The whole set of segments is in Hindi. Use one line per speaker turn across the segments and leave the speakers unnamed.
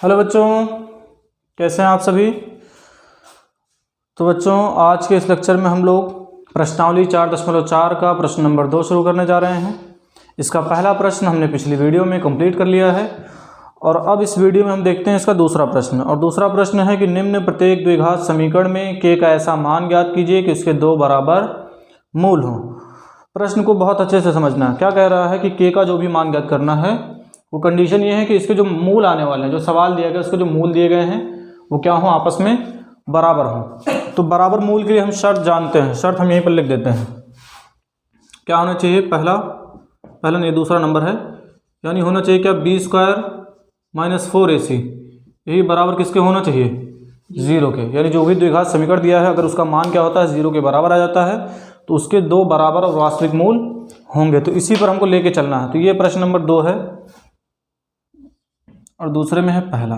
हेलो बच्चों, कैसे हैं आप सभी। तो बच्चों, आज के इस लेक्चर में हम लोग प्रश्नावली 4.4 का प्रश्न नंबर 2 शुरू करने जा रहे हैं। इसका पहला प्रश्न हमने पिछली वीडियो में कंप्लीट कर लिया है और अब इस वीडियो में हम देखते हैं इसका दूसरा प्रश्न। और दूसरा प्रश्न है कि निम्न प्रत्येक द्विघात समीकरण में k का ऐसा मान ज्ञात कीजिए कि उसके दो बराबर मूल हों। प्रश्न को बहुत अच्छे से समझना है। क्या कह रहा है कि k का जो भी मान ज्ञात करना है, वो कंडीशन ये है कि इसके जो मूल आने वाले हैं, जो सवाल दिया गया उसके जो मूल दिए गए हैं वो क्या हो, आपस में बराबर हो। तो बराबर मूल के लिए हम शर्त जानते हैं, शर्त हम यहीं पर लिख देते हैं। क्या होना चाहिए, पहला नहीं दूसरा नंबर है, यानी होना चाहिए क्या, b² - 4ac, यही बराबर किसके होना चाहिए, 0 के। यानी जो भी द्विघात समीकरण दिया है अगर उसका मान क्या होता है, 0 के बराबर आ जाता है तो उसके दो बराबर और वास्तविक मूल होंगे। तो इसी पर हमको लेके चलना है। तो ये प्रश्न नंबर 2 है और दूसरे में है पहला,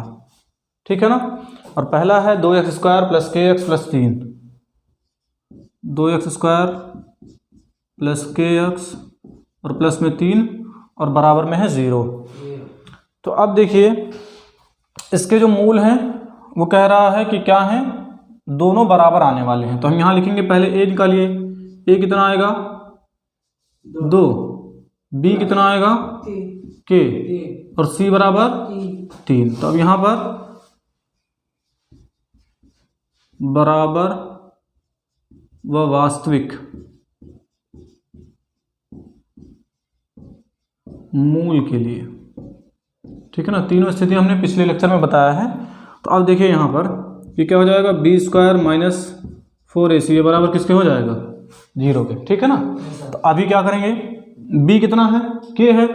ठीक है ना। और पहला है 2x² + kx + 3, 2x² + kx और प्लस में 3 और बराबर में है 0। तो अब देखिए इसके जो मूल हैं वो कह रहा है कि क्या है, दोनों बराबर आने वाले हैं। तो हम यहाँ लिखेंगे, पहले a निकालिए, a कितना आएगा 2, b कितना आएगा k और c बराबर 3। तो अब यहाँ पर बराबर व वास्तविक मूल के लिए, ठीक है ना। तीनों स्थिति हमने पिछले लेक्चर में बताया है। तो अब देखिए यहाँ पर ये क्या हो जाएगा, b² - 4ac, ये बराबर किसके हो जाएगा, 0 के, ठीक है ना। तो अभी क्या करेंगे, b कितना है, k है,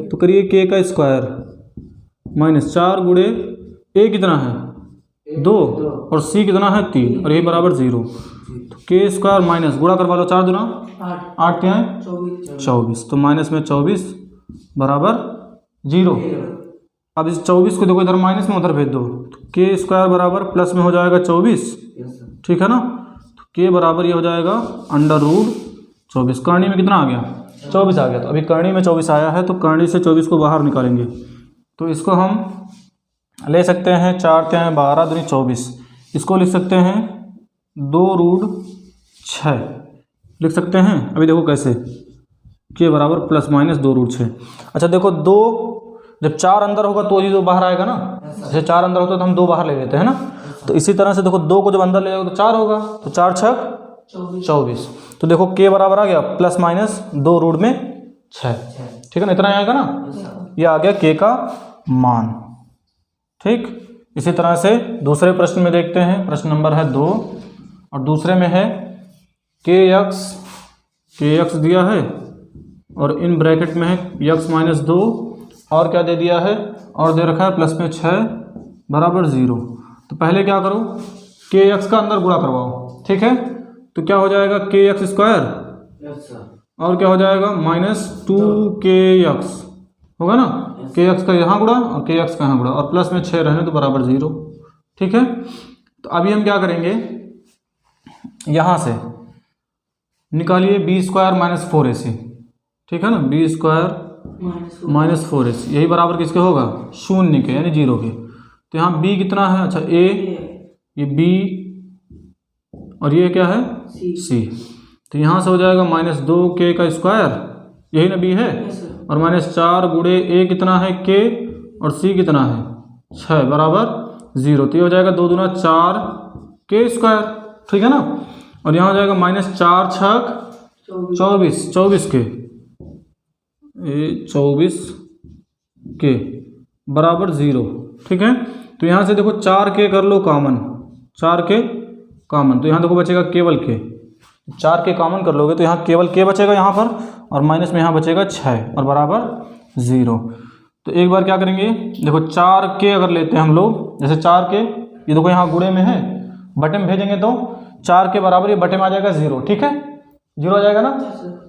तो करिए k का स्क्वायर -4 गुणे a कितना है 2 और c कितना है 3 और ये बराबर 0। तो k² माइनस गुणा करवा लो, 4 दूना 8 क्या है 24, तो माइनस में 24 बराबर 0। अब इस 24 को देखो इधर माइनस में उधर भेज दो, तो k² बराबर प्लस में हो जाएगा 24, ठीक है ना। तो k बराबर ये हो जाएगा √24। करणी में कितना आ गया, 24 आ गया। तो अभी करणी में 24 आया है तो करणी से 24 को बाहर निकालेंगे। तो इसको हम ले सकते हैं 4 क्या है 12 दूनी 24, इसको लिख सकते हैं 2√6 लिख सकते हैं। अभी देखो कैसे, k बराबर ±2√6। अच्छा देखो, 2 जब 4 अंदर होगा तो ही 2 बाहर आएगा ना। जैसे 4 अंदर होता है तो हम 2 बाहर ले लेते हैं ना। तो इसी तरह से देखो 2 को जब अंदर ले जाओगे तो 4 होगा, तो 4 × 6 = 24। तो देखो k बराबर आ गया ±2√6, ठीक है ना। इतना आएगा ना, ये आ गया k का मान, ठीक। इसी तरह से दूसरे प्रश्न में देखते हैं। प्रश्न नंबर है 2 और दूसरे में है kx दिया है और इन ब्रैकेट में है x - 2 और क्या दे दिया है, और दे रखा है प्लस में 6 बराबर 0। तो पहले क्या करो, kx का अंदर गुणा करवाओ, ठीक है। तो क्या हो जाएगा kx² और क्या हो जाएगा -2kx होगा ना, kx का यहाँ गुणा और kx का यहाँ गुणा और प्लस में 6 रहने तो बराबर 0, ठीक है। तो अभी हम क्या करेंगे, यहाँ से निकालिए b² - 4ac, ठीक है ना। b² - 4ac यही बराबर किसके होगा, 0 के, यानी 0 के। तो यहाँ b कितना है, अच्छा a, ये b और ये क्या है c। तो यहाँ से हो जाएगा -2k का स्क्वायर, यही ना b है, और -4 गुणे a कितना है k और c कितना है 6 बराबर 0। तो ये हो जाएगा 2 दूना 4k², ठीक है ना। और यहाँ हो जाएगा -4 × 6 = 24 के, 24k बराबर 0, ठीक है। तो यहाँ से देखो 4k कर लो कॉमन, 4k कॉमन, तो यहाँ देखो बचेगा केवल k। 4k कॉमन कर लोगे तो यहाँ केवल k बचेगा यहाँ पर, और माइनस में यहाँ बचेगा 6 और बराबर 0। तो एक बार क्या करेंगे, देखो 4k अगर लेते हैं हम लोग, जैसे 4k ये देखो यहाँ गुणे में है, बटे में भेजेंगे तो 4k बराबर ये बटे में आ जाएगा 0, ठीक है, 0 आ जाएगा ना।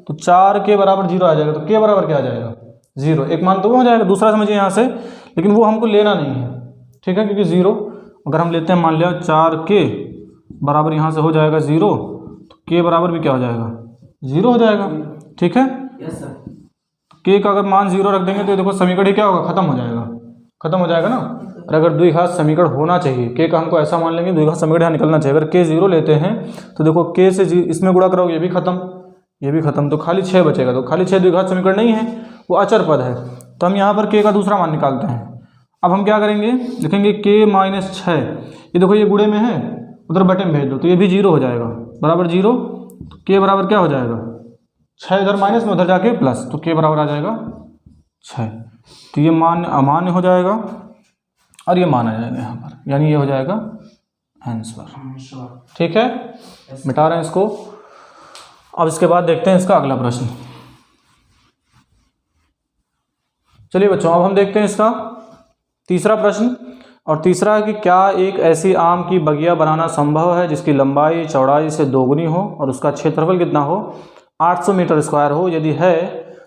तो 4k बराबर 0 आ जाएगा, तो k बराबर क्या आ जाएगा 0, एक मान तो वो हो जाएगा। दूसरा समझिए यहाँ से, लेकिन वो हमको लेना नहीं है, ठीक है, क्योंकि 0 अगर हम लेते हैं, मान लिया 4k बराबर यहाँ से हो जाएगा 0, तो k बराबर भी क्या हो जाएगा 0 हो जाएगा, ठीक है। k का अगर मान 0 रख देंगे तो देखो समीकरण क्या होगा, खत्म हो जाएगा, खत्म हो जाएगा ना। और अगर द्विघात समीकरण होना चाहिए, के का हमको ऐसा मान लेंगे द्विघात समीकरण यहाँ निकलना चाहिए। अगर के 0 लेते हैं तो देखो के से इसमें गुणा करोगे, ये भी खत्म, ये भी खत्म, तो खाली 6 बचेगा। तो खाली 6 द्विघात समीकरण नहीं है, वो अचर पद है। तो हम यहाँ पर के का दूसरा मान निकालते हैं। अब हम क्या करेंगे, लिखेंगे के माइनस 6, ये देखो ये गुणे में है, उधर बटे में भेज दो तो ये भी 0 हो जाएगा, बराबर 0। तो के बराबर क्या हो जाएगा, 6 इधर माइनस में, उधर जाके प्लस, तो के बराबर आ जाएगा 6। तो ये मान अमान्य हो जाएगा और ये मान आ जाएगा यहाँ पर, यानी ये हो जाएगा आंसर। ठीक है, मिटा रहे हैं इसको। अब इसके बाद देखते हैं इसका अगला प्रश्न। चलिए बच्चों, अब हम देखते हैं इसका तीसरा प्रश्न। और तीसरा है कि क्या एक ऐसी आम की बगिया बनाना संभव है जिसकी लंबाई चौड़ाई से दोगुनी हो और उसका क्षेत्रफल कितना हो, 800 मीटर स्क्वायर हो। यदि है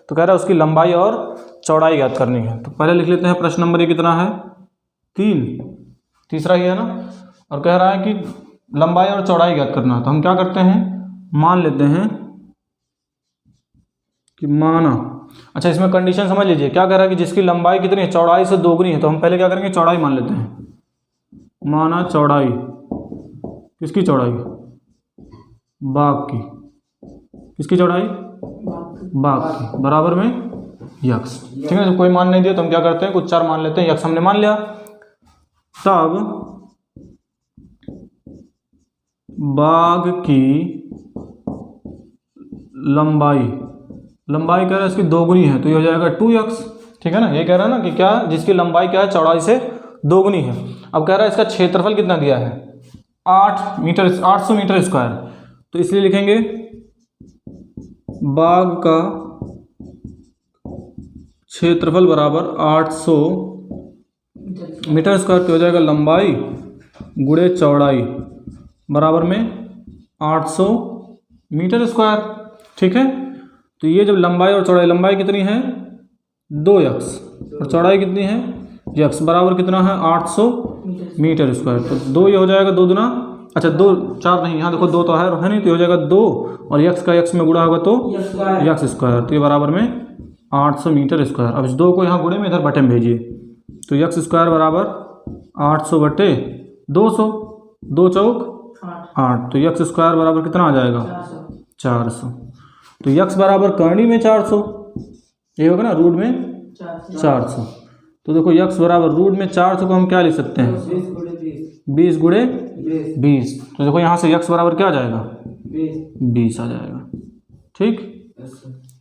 तो कह रहा है उसकी लंबाई और चौड़ाई ज्ञात करनी है। तो पहले लिख लेते हैं प्रश्न नंबर ये कितना है, 3, तीसरा ही है ना। और कह रहा है कि लंबाई और चौड़ाई ज्ञात करना है। तो हम क्या करते हैं, मान लेते हैं कि माना, अच्छा इसमें कंडीशन समझ लीजिए, क्या कह रहा है कि जिसकी लंबाई कितनी है, चौड़ाई से दोगुनी है। तो हम पहले क्या करेंगे, चौड़ाई मान लेते हैं। माना चौड़ाई, किसकी चौड़ाई, बाग की, किसकी चौड़ाई, बाग की, बराबर में यक्स। ठीक है, जब कोई मान नहीं दिया तो हम क्या करते हैं, कुछ 4 मान लेते हैं। यक्स हमने मान लिया, तब बाग की लंबाई कह रहा है इसकी दोगुनी है, तो ये हो जाएगा 2x। ठीक है ना, ये कह रहा है ना कि क्या, जिसकी लंबाई क्या है, चौड़ाई से दोगुनी है। अब कह रहा है इसका क्षेत्रफल कितना दिया है, 800 मीटर स्क्वायर। तो इसलिए लिखेंगे बाग का क्षेत्रफल बराबर 800 मीटर स्क्वायर, तो हो जाएगा लंबाई गुणे चौड़ाई बराबर में 800 मीटर स्क्वायर। ठीक है, तो ये जब लंबाई और चौड़ाई, लंबाई कितनी है 2x और चौड़ाई कितनी है x, बराबर कितना है 800 मीटर स्क्वायर। तो 2 ये हो जाएगा 2 दुना, अच्छा 2 4 नहीं, यहाँ देखो 2 तो है नहीं, तो ये हो जाएगा 2 और x का x में गुणा होगा तो x स्क्वायर, तो ये बराबर में 800 मीटर स्क्वायर। अब इस 2 को यहाँ गुणे में इधर बटे में भेजिए, तो x स्क्वायर बराबर 800 बटे 200, 2 चौक 8, तो x स्क्वायर बराबर कितना आ जाएगा 400। तो x बराबर करनी में 400, ये होगा ना, रूट में 400। तो देखो x बराबर रूट में 400 को हम क्या लिख सकते हैं, 20 गुणे 20। तो देखो यहाँ से x बराबर क्या आ जाएगा, 20 आ जाएगा। ठीक,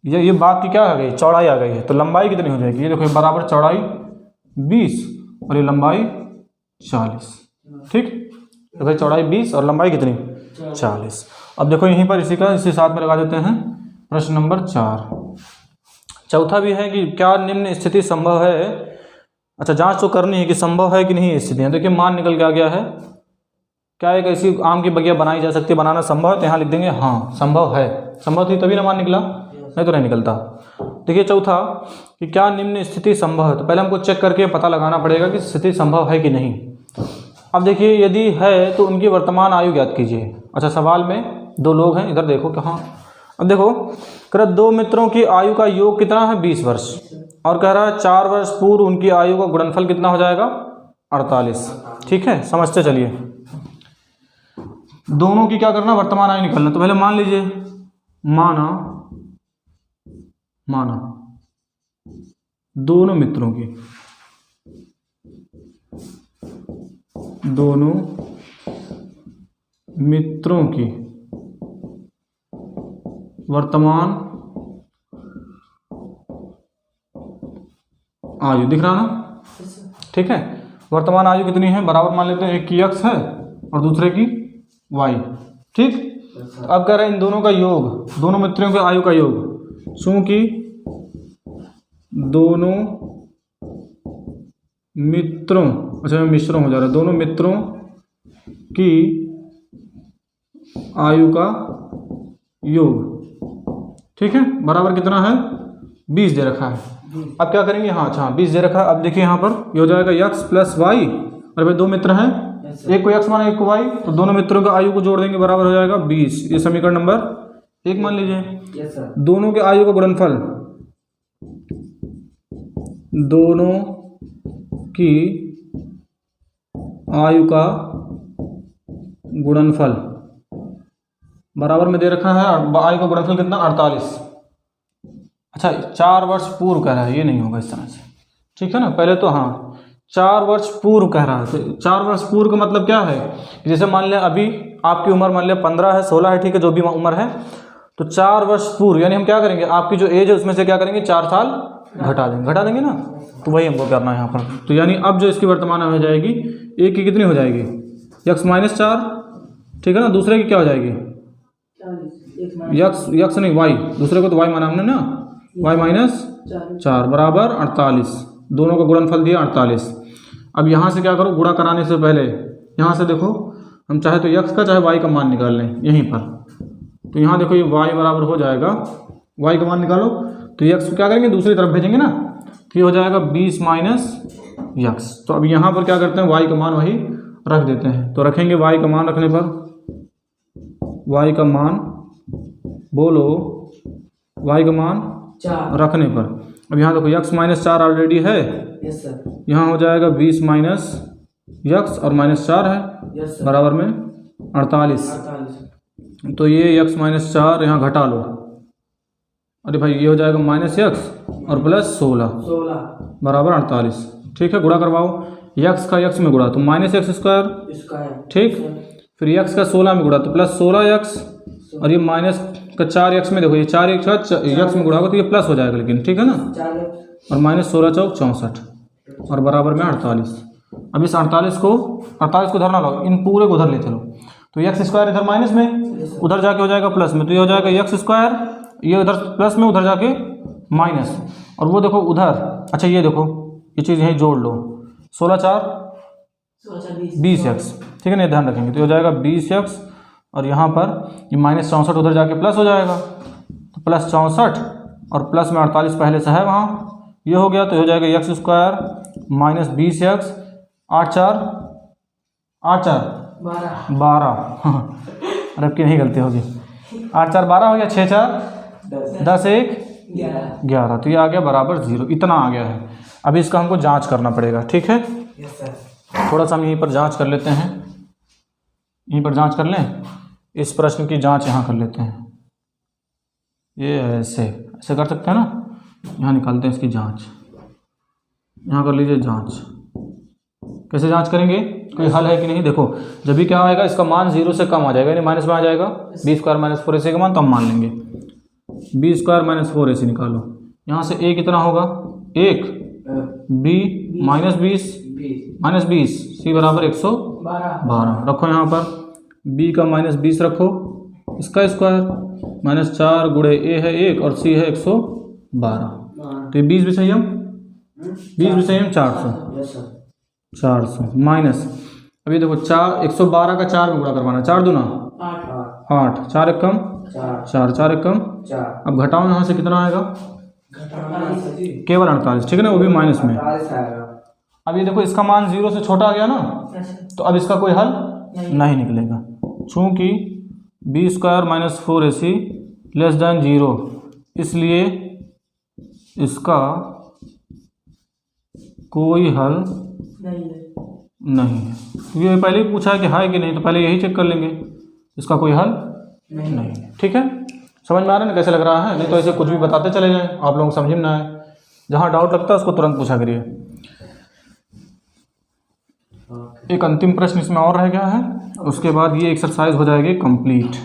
ये बाग की क्या आ गई, चौड़ाई आ गई है। तो लंबाई कितनी हो जाएगी, ये देखो बराबर चौड़ाई 20 और ये लंबाई 40। ठीक, तो भाई चौड़ाई 20 और लंबाई कितनी 40। अब देखो यहीं पर इसी साथ में लगा देते हैं प्रश्न नंबर 4। चौथा भी है कि क्या निम्न स्थिति संभव है। अच्छा, जांच तो करनी है कि संभव है कि नहीं स्थितियाँ। देखिए मान निकल के आ गया है, क्या एक ऐसी आम की बगिया बनाई जा सकती है, बनाना संभव है, तो यहाँ लिख देंगे हाँ संभव है। संभव थी तभी ना मान निकला, नहीं तो नहीं निकलता। देखिए चौथा कि क्या निम्न स्थिति संभव है, तो पहले हमको चेक करके पता लगाना पड़ेगा कि स्थिति संभव है कि नहीं। अब देखिए यदि है तो उनकी वर्तमान आयु ज्ञात कीजिए। अच्छा, सवाल में 2 लोग हैं, इधर देखो कहाँ, अब देखो कह रहा 2 मित्रों की आयु का योग कितना है 20 वर्ष, और कह रहा है 4 वर्ष पूर्व उनकी आयु का गुणनफल कितना हो जाएगा 48। ठीक है, समझते चलिए। दोनों की क्या करना, वर्तमान आयु निकालना। तो पहले मान लीजिए, माना दोनों मित्रों की वर्तमान आयु, दिख रहा ना। ठीक है, वर्तमान आयु कितनी है, बराबर मान लेते हैं, एक की x है और दूसरे की y। ठीक, तो अब कह रहे हैं इन दोनों का योग, दोनों मित्रों के आयु का योग, चूंकि दोनों मित्रों, अच्छा मिश्रों हो जा रहा है, दोनों मित्रों की आयु का योग। ठीक है, बराबर कितना है 20 दे रखा है। अब क्या करेंगे, हाँ अच्छा 20 दे रखा है। अब देखिए यहाँ पर ये हो जाएगा x प्लस वाई, और भाई 2 मित्र हैं, एक को x माना एक को y, तो दोनों मित्रों का आयु को जोड़ देंगे, बराबर हो जाएगा 20। ये समीकरण नंबर 1 मान लीजिए। दोनों के आयु का गुणनफल, दोनों की आयु का गुणनफल बराबर में दे रखा है। आयु का गुणनफल कितना, 48। अच्छा 4 वर्ष पूर्व कह रहा है, ये नहीं होगा इस तरह से, ठीक है ना। पहले तो हाँ 4 वर्ष पूर्व कह रहा है, तो 4 वर्ष पूर्व का मतलब क्या है, जैसे मान लिया अभी आपकी उम्र मान लिया 15 है, 16 है, ठीक है, जो भी उम्र है, तो 4 वर्ष पूर्व यानी हम क्या करेंगे, आपकी जो एज है उसमें से क्या करेंगे, 4 साल घटा देंगे ना, तो वही हमको करना है यहाँ पर। तो यानी अब जो इसकी वर्तमान हो जाएगी, एक की कितनी हो जाएगी, x-4, ठीक है ना। दूसरे की क्या हो जाएगी, यक्स नहीं वाई, दूसरे को तो वाई माना हमने ना, y-4 बराबर 48। दोनों का गुणनफल दिया 48। अब यहाँ से क्या करो, गुणा कराने से पहले यहाँ से देखो, हम चाहे तो x का चाहे y का मान निकाल लें यहीं पर। तो यहाँ देखो ये y बराबर हो जाएगा, y का मान निकालो, तो x को क्या करेंगे, दूसरी तरफ भेजेंगे ना, तो ये हो जाएगा 20 माइनस x। तो अब यहाँ पर क्या करते हैं, y का मान वही रख देते हैं। तो रखेंगे y का मान रखने पर, y का मान बोलो, y का मान 4 रखने पर, अब यहाँ देखो x-4 ऑलरेडी है, यस सर, यहाँ हो जाएगा 20 माइनस x और -4 है, यस सर, बराबर में 48। तो ये x-4 यहाँ घटा लो, अरे भाई ये हो जाएगा -x और प्लस 16 बराबर 48, ठीक है। गुणा करवाओ, x का x में गुणा तो -x², ठीक, फिर x का 16 में गुणा तो प्लस 16x, और ये माइनस का 4x में देखो, ये 4x का x में गुणा होगा तो ये प्लस हो जाएगा, लेकिन ठीक है ना, और -16 × 64 और बराबर में 48। अब इस 48 को उधर ना लो, इन पूरे को उधर ले चलो, तो x² इधर माइनस में, उधर जाके हो जाएगा प्लस में, तो ये हो जाएगा x², ये उधर प्लस में, उधर जाके माइनस, और वो देखो उधर, अच्छा ये देखो ये चीज़ यहीं जोड़ लो, 16×4 = 20x, ठीक है ना, ध्यान रखेंगे, तो हो जाएगा 20x, और यहाँ पर ये -64 उधर जाके प्लस हो जाएगा, तो प्लस 64 और प्लस में 48 पहले से है वहाँ, ये हो गया, तो हो जाएगा x² माइनस 20x, 8×4 12 अरे अब की नहीं गलती होगी, 8×4 12 हो गया, 6×4 10 1 11, तो ये आ गया बराबर 0, इतना आ गया है। अभी इसका हमको जांच करना पड़ेगा, ठीक है, थोड़ा सा हम यहीं पर जांच कर लेते हैं, यहीं पर जांच कर लें, इस प्रश्न की जांच यहाँ कर लेते हैं, ये ऐसे कर सकते हैं ना, यहाँ निकालते हैं इसकी जांच, यहाँ कर लीजिए जांच। कैसे जांच करेंगे, कोई हल है कि नहीं, देखो जब भी क्या आएगा, इसका मान 0 से कम आ जाएगा, यानी माइनस में आ जाएगा, b² - 4ac का मान, तो हम मान लेंगे b² - 4ac निकालो, यहाँ से a कितना होगा 1, b -20 c बराबर 112 रखो, यहाँ पर b का -20 रखो, इसका स्क्वायर, -4 × a है 1 और c है 112, तो ये 20 विषयम 400 माइनस, अभी देखो 112 का 4 में गुणा करवाना, 4 दूना 8, 4 1 कम 4 1 कम, अब घटाओ यहाँ से कितना आएगा, केवल 48, ठीक है ना, वो भी माइनस में। अब ये देखो इसका मान 0 से छोटा आ गया ना, तो अब इसका कोई हल नहीं निकलेगा, चूँकि b² - 4ac < 0, इसलिए इसका कोई हल नहीं है। ये पहले ही पूछा है कि है कि नहीं, तो पहले यही चेक कर लेंगे, इसका कोई हल नहीं, ठीक है। समझ में आ रहा है ना कैसे लग रहा है, नहीं तो ऐसे कुछ भी बताते चले जाएं, आप लोगों को समझ में ना आए, जहाँ डाउट लगता है उसको तुरंत पूछा करिए। एक अंतिम प्रश्न इसमें और रह गया है, उसके बाद ये एक्सरसाइज हो जाएगी कंप्लीट।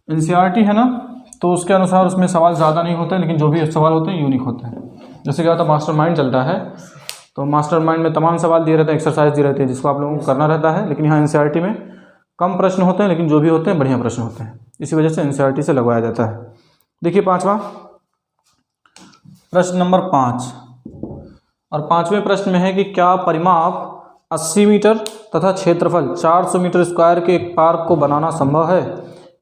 एनसीईआरटी है ना, तो उसके अनुसार उसमें सवाल ज़्यादा नहीं होते हैं, लेकिन जो भी सवाल होते हैं यूनिक होते हैं। जैसे क्या होता है, मास्टरमाइंड चलता है, तो मास्टरमाइंड में तमाम सवाल दिए रहते हैं, एक्सरसाइज दी रहती है, जिसको आप लोगों को करना रहता है, लेकिन यहाँ एनसीईआरटी में कम प्रश्न होते हैं, लेकिन जो भी होते हैं बढ़िया प्रश्न होते हैं, इसी वजह से एनसीईआरटी से लगवाया जाता है। देखिए पाँचवा प्रश्न नंबर 5, और 5वें प्रश्न में है कि क्या परिमाप 80 मीटर तथा क्षेत्रफल 400 मीटर स्क्वायर के एक पार्क को बनाना संभव है,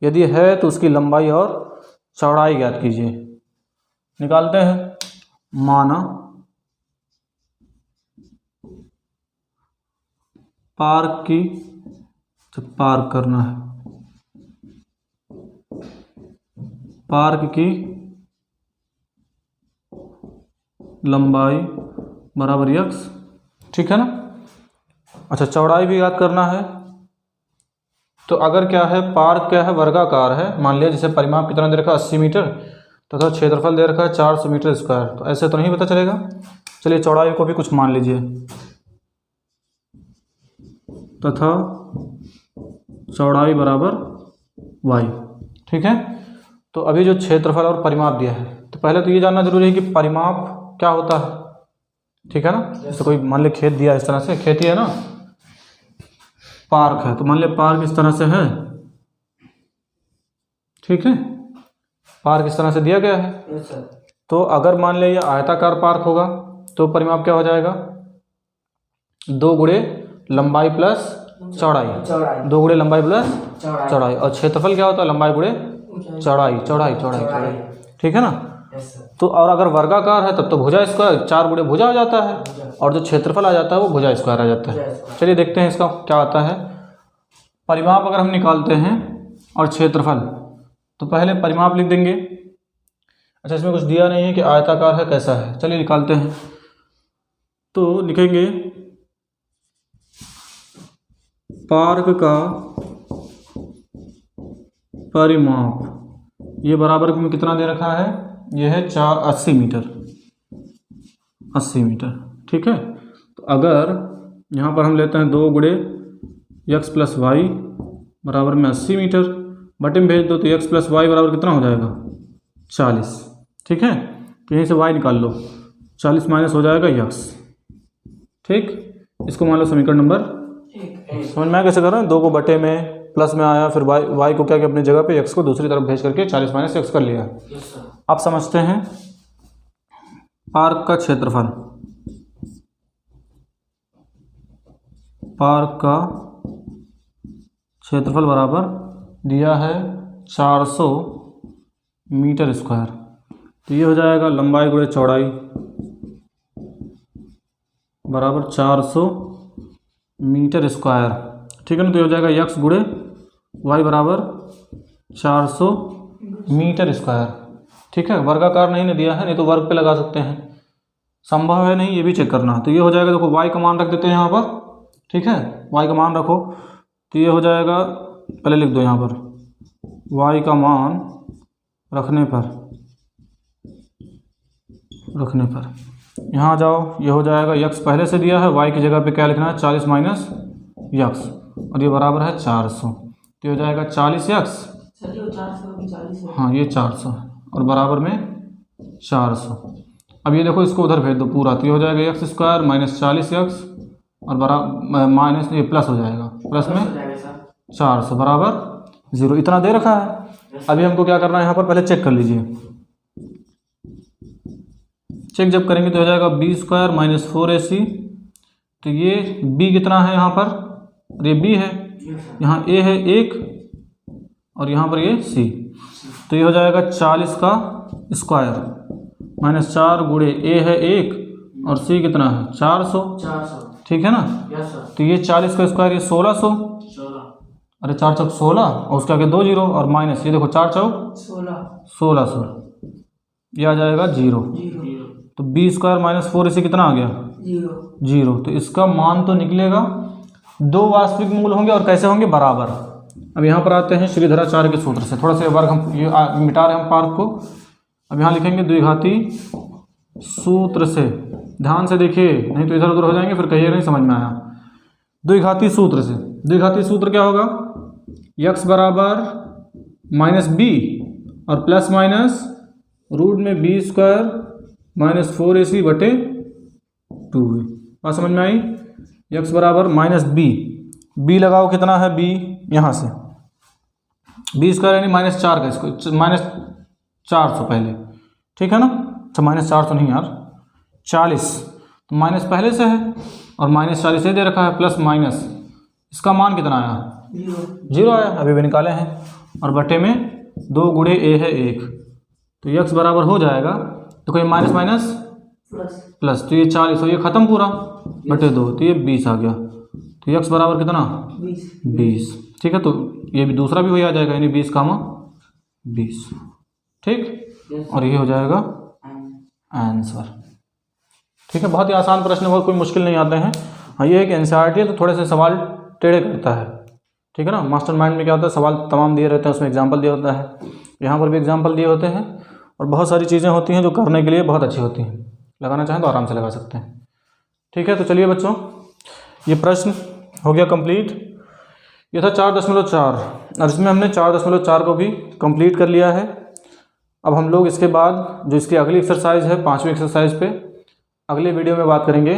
यदि है तो उसकी लंबाई और चौड़ाई ज्ञात कीजिए। निकालते हैं, माना पार्क की, जब पार्क करना है, पार्क की लंबाई बराबर यक्स, ठीक है ना। अच्छा, चौड़ाई भी याद करना है। तो अगर क्या है, पार्क क्या है, वर्गाकार है, मान लिया जैसे परिमाप कितना दे रखा है 80 मीटर तथा क्षेत्रफल दे रखा है 400 मीटर स्क्वायर, तो ऐसे तो नहीं पता चलेगा। चलिए चौड़ाई को भी कुछ मान लीजिए, तथा चौड़ाई बराबर y, ठीक है। तो अभी जो क्षेत्रफल और परिमाप दिया है, तो पहले तो ये जानना जरूरी है कि परिमाप क्या होता है, ठीक है ना। जैसे कोई मान लिया खेत दिया इस तरह से, खेती है ना, पार्क है, तो मान लिया पार्क इस तरह से है, ठीक है, पार्क इस तरह से दिया गया है। तो अगर मान लिया ये आयताकार पार्क होगा तो परिमाप क्या हो जाएगा, 2 गुणे लंबाई प्लस चौड़ाई, 2 गुणे लंबाई प्लस चौड़ाई, और क्षेत्रफल क्या होता है, लंबाई गुणे चौड़ाई, चौड़ाई चौड़ाई, ठीक है ना। तो और अगर वर्गाकार है तब तो भुजा स्क्वायर, 4 गुणे भुजा आ जाता है, और जो क्षेत्रफल आ जाता है वो भुजा स्क्वायर आ जाता है। चलिए देखते हैं इसका क्या आता है। परिमाप अगर हम निकालते हैं और क्षेत्रफल, तो पहले परिमाप लिख देंगे। अच्छा, इसमें कुछ दिया नहीं है कि आयताकार है कैसा है, चलिए निकालते हैं। तो लिखेंगे पार्क का परिमाप, ये बराबर में कितना दे रखा है, ये है 80 मीटर, 80 मीटर, ठीक है। तो अगर यहाँ पर हम लेते हैं 2 गुणे यक्स प्लस वाई बराबर में 80 मीटर, बटे में भेज दो तो यक्स प्लस वाई बराबर कितना हो जाएगा 40, ठीक है। तो यहीं से वाई निकाल लो, 40 माइनस हो जाएगा यक्स, ठीक। इसको मान लो समीकरण नंबर 1। समझ में आया कैसे कर रहे हैं, 2 को बटे में प्लस में आया, फिर वाई को क्या किया अपनी जगह पे, एक्स को दूसरी तरफ भेज करके 40 माइनस एक्स कर लिया। अब समझते हैं पार्क का क्षेत्रफल। पार्क का क्षेत्रफल बराबर दिया है 400 मीटर स्क्वायर, तो ये हो जाएगा लंबाई गुणे चौड़ाई बराबर 400 मीटर स्क्वायर, ठीक है ना। तो ये हो जाएगा यक्स गुणे वाई बराबर 400 मीटर स्क्वायर, ठीक है। वर्गाकार नहीं ना दिया है, नहीं तो वर्ग पे लगा सकते हैं, संभव है नहीं, ये भी चेक करना। तो ये हो जाएगा, देखो वाई का मान रख देते हैं यहाँ पर, ठीक है, वाई का मान रखो, तो ये हो जाएगा, पहले लिख दो यहाँ पर वाई का मान रखने पर यहाँ आ जाओ, ये हो जाएगा यक्स पहले से दिया है, वाई की जगह पे क्या लिखना है 40 माइनस यक्स, और ये बराबर है 400, तो हो जाएगा 40 यक्स, हाँ ये 400 और बराबर में 400। अब ये देखो इसको उधर भेज दो पूरा, तो ये हो जाएगा यक्स स्क्वायर माइनस 40 यक्स और बराबर माइनस ये प्लस हो जाएगा, प्लस में 400 बराबर 0, इतना दे रखा है। अभी हमको क्या करना है, यहाँ पर पहले चेक कर लीजिए। चेक जब करेंगे तो हो जाएगा बी स्क्वायर माइनस 4ac, तो ये b कितना है यहाँ पर, ये b है, यहाँ a है 1 और यहाँ पर ये c, तो ये हो जाएगा 40 का स्क्वायर माइनस 4 गुणे a है 1 और c कितना है 400, ठीक है ना। तो ये 40 का स्क्वायर, ये 1600, अरे 4 चौक 16 और उसके आगे 2 जीरो और माइनस, ये देखो 4 चौक 1600, ये आ जाएगा 0। तो बी स्क्वायर माइनस 4ac कितना आ गया 0। तो इसका मान तो निकलेगा, 2 वास्तविक मूल होंगे और कैसे होंगे बराबर। अब यहाँ पर आते हैं श्रीधराचार्य के सूत्र से, थोड़ा सा वर्ग हम ये मिटा रहे हैं हम पार्क को। अब यहाँ लिखेंगे द्विघाती सूत्र से, ध्यान से देखिए नहीं तो इधर उधर हो जाएंगे, फिर कहिए नहीं समझ में आया। द्विघाती सूत्र से, द्विघाती सूत्र क्या होगा, यक्स बराबर माइनस बी और प्लस माइनस रूट में बी स्क्वायर माइनस 4ac बटे 2। बात समझ में आई। यक्स बराबर माइनस बी लगाओ, कितना है बी, यहाँ से बी स्क्वायर यानी माइनस 4 का, इसको माइनस 400 पहले, ठीक है ना। अच्छा माइनस 400 नहीं यार 40, तो माइनस पहले से है और माइनस 40 दे रखा है, प्लस माइनस इसका मान कितना आया 0 आया, अभी भी निकाले हैं, और बटे में 2 गुणे a है 1, तो यक्स बराबर हो जाएगा, देखो ये माइनस माइनस प्लस, तो ये 40 और ये खत्म पूरा बटे 2, तो ये 20 आ गया, तो यक्स बराबर कितना 20, ठीक है। तो ये भी दूसरा भी वही आ जाएगा, यानी 20 कामा 20, ठीक। और ये हो जाएगा आंसर। ठीक है, बहुत ही आसान प्रश्न, बहुत कोई मुश्किल नहीं आते हैं। हाँ, ये है कि एनसीईआरटी है तो थोड़े से सवाल टेढ़े करता है, ठीक है ना। मास्टरमाइंड में क्या होता है, सवाल तमाम दिए रहते हैं, उसमें एग्जाम्पल दिया होता है, यहाँ पर भी एग्जाम्पल दिए होते हैं, और बहुत सारी चीज़ें होती हैं जो करने के लिए बहुत अच्छी होती हैं। लगाना चाहें तो आराम से लगा सकते हैं। ठीक है, तो चलिए बच्चों, ये प्रश्न हो गया कंप्लीट। ये था 4.4 और इसमें हमने 4.4 को भी कंप्लीट कर लिया है। अब हम लोग इसके बाद जो इसकी अगली एक्सरसाइज है, 5वीं एक्सरसाइज पे अगले वीडियो में बात करेंगे।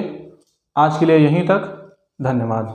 आज के लिए यहीं तक, धन्यवाद।